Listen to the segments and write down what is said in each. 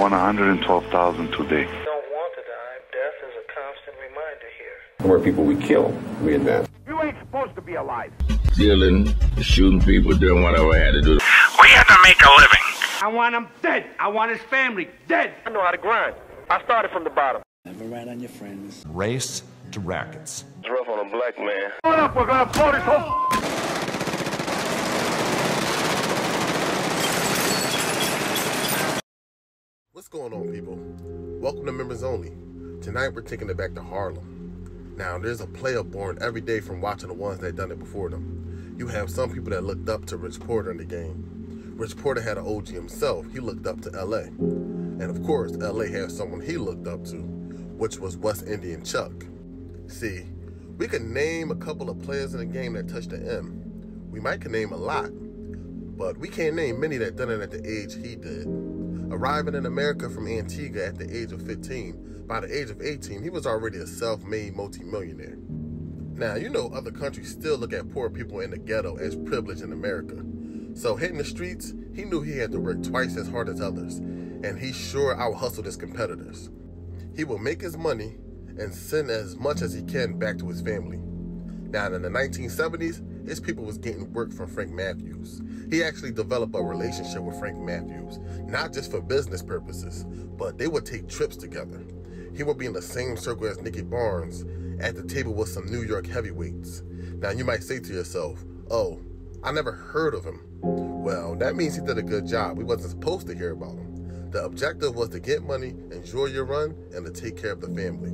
won $112,000 today. Don't want to die. Death is a constant reminder here. Where people we kill, we advance. You ain't supposed to be alive. Stealing, shooting people, doing whatever I had to do. We had to make a living. I want him dead. I want his family dead. I know how to grind. I started from the bottom. Never rat on your friends. Race to rackets. It's rough on a black man. Hold up, we're gonna blow this whole... What's going on, people? Welcome to Members Only. Tonight we're taking it back to Harlem. Now, there's a player born every day from watching the ones that done it before them. You have some people that looked up to Rich Porter in the game. Rich Porter had an OG himself. He looked up to LA. And of course, LA had someone he looked up to, which was West Indian Chuck. See, we could name a couple of players in the game that touched the M. We might could name a lot, but we can't name many that done it at the age he did. Arriving in America from Antigua at the age of 15, by the age of 18, he was already a self-made multimillionaire. Now, you know other countries still look at poor people in the ghetto as privileged in America. So hitting the streets, he knew he had to work twice as hard as others, and he sure out-hustled his competitors. He will make his money and send as much as he can back to his family. Now, in the 1970s, his people was getting work from Frank Matthews. He actually developed a relationship with Frank Matthews, not just for business purposes, but they would take trips together. He would be in the same circle as Nicky Barnes, at the table with some New York heavyweights. Now, you might say to yourself, oh, I never heard of him. Well, that means he did a good job. We wasn't supposed to hear about him. The objective was to get money, enjoy your run, and to take care of the family.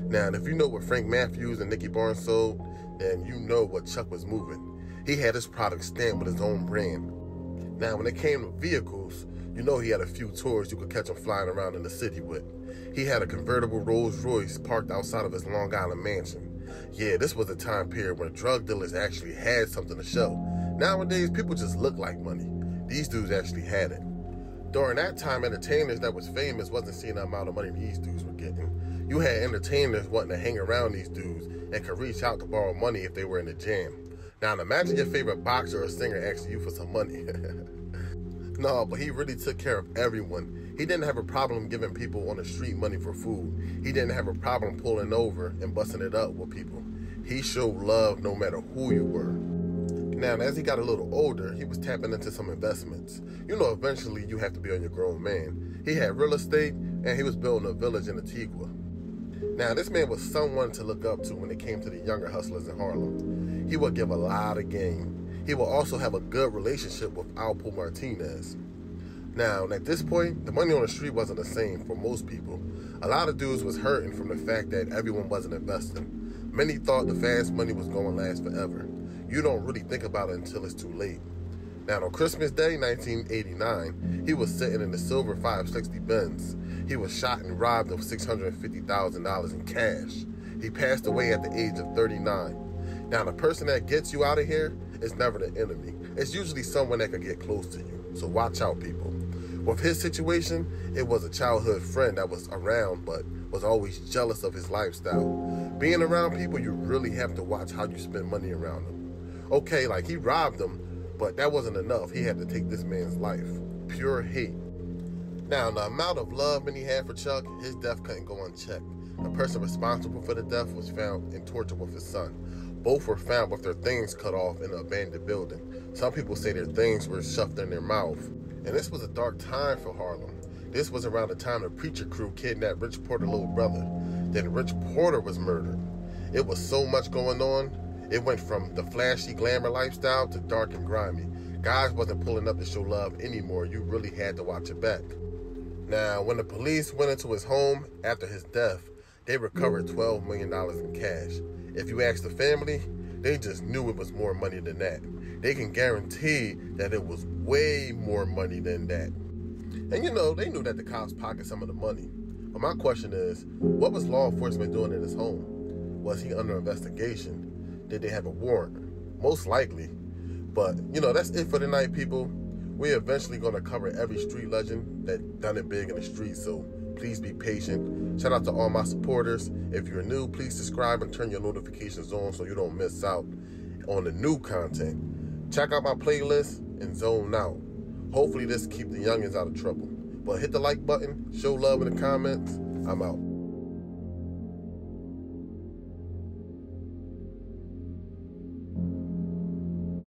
Now, if you know what Frank Matthews and Nicky Barnes sold, then you know what Chuck was moving. He had his product stamped with his own brand. Now, when it came to vehicles, you know he had a few tours you could catch him flying around in the city with. He had a convertible Rolls Royce parked outside of his Long Island mansion. Yeah, this was a time period when drug dealers actually had something to show. Nowadays, people just look like money. These dudes actually had it. During that time, entertainers that was famous wasn't seeing the amount of money these dudes were getting. You had entertainers wanting to hang around these dudes and could reach out to borrow money if they were in a jam. Now, imagine your favorite boxer or singer asking you for some money. No, but he really took care of everyone. He didn't have a problem giving people on the street money for food. He didn't have a problem pulling over and busting it up with people. He showed love no matter who you were. Now, as he got a little older, he was tapping into some investments. You know, eventually you have to be on your grown man. He had real estate, and he was building a village in Antigua. Now, this man was someone to look up to when it came to the younger hustlers in Harlem. He would give a lot of game. He would also have a good relationship with Alpo Martinez. Now, at this point, the money on the street wasn't the same for most people. A lot of dudes was hurting from the fact that everyone wasn't investing. Many thought the fast money was going to last forever. You don't really think about it until it's too late. Now, on Christmas Day, 1989, he was sitting in the silver 560 Benz. He was shot and robbed of $650,000 in cash. He passed away at the age of 39. Now, the person that gets you out of here is never the enemy. It's usually someone that could get close to you. So watch out, people. With his situation, it was a childhood friend that was around but was always jealous of his lifestyle. Being around people, you really have to watch how you spend money around them. Okay, like he robbed them, but that wasn't enough. He had to take this man's life. Pure hate. Now, the amount of love Minnie had for Chuck, his death couldn't go unchecked. The person responsible for the death was found and tortured with his son. Both were found with their things cut off in an abandoned building. Some people say their things were shoved in their mouth. And this was a dark time for Harlem. This was around the time the Preacher Crew kidnapped Rich Porter's little brother. Then Rich Porter was murdered. It was so much going on. It went from the flashy glamour lifestyle to dark and grimy. Guys wasn't pulling up to show love anymore. You really had to watch your back. Now, when the police went into his home after his death, they recovered $12 million in cash. If you ask the family, they just knew it was more money than that. They can guarantee that it was way more money than that. And you know, they knew that the cops pocketed some of the money. But my question is, what was law enforcement doing in his home? Was he under investigation? Did they have a warrant? Most likely. But, you know, that's it for tonight, people. We're eventually going to cover every street legend that done it big in the street, so please be patient. Shout out to all my supporters. If you're new, please subscribe and turn your notifications on so you don't miss out on the new content. Check out my playlist and zone out. Hopefully this keeps the youngins out of trouble. But hit the like button, show love in the comments. I'm out.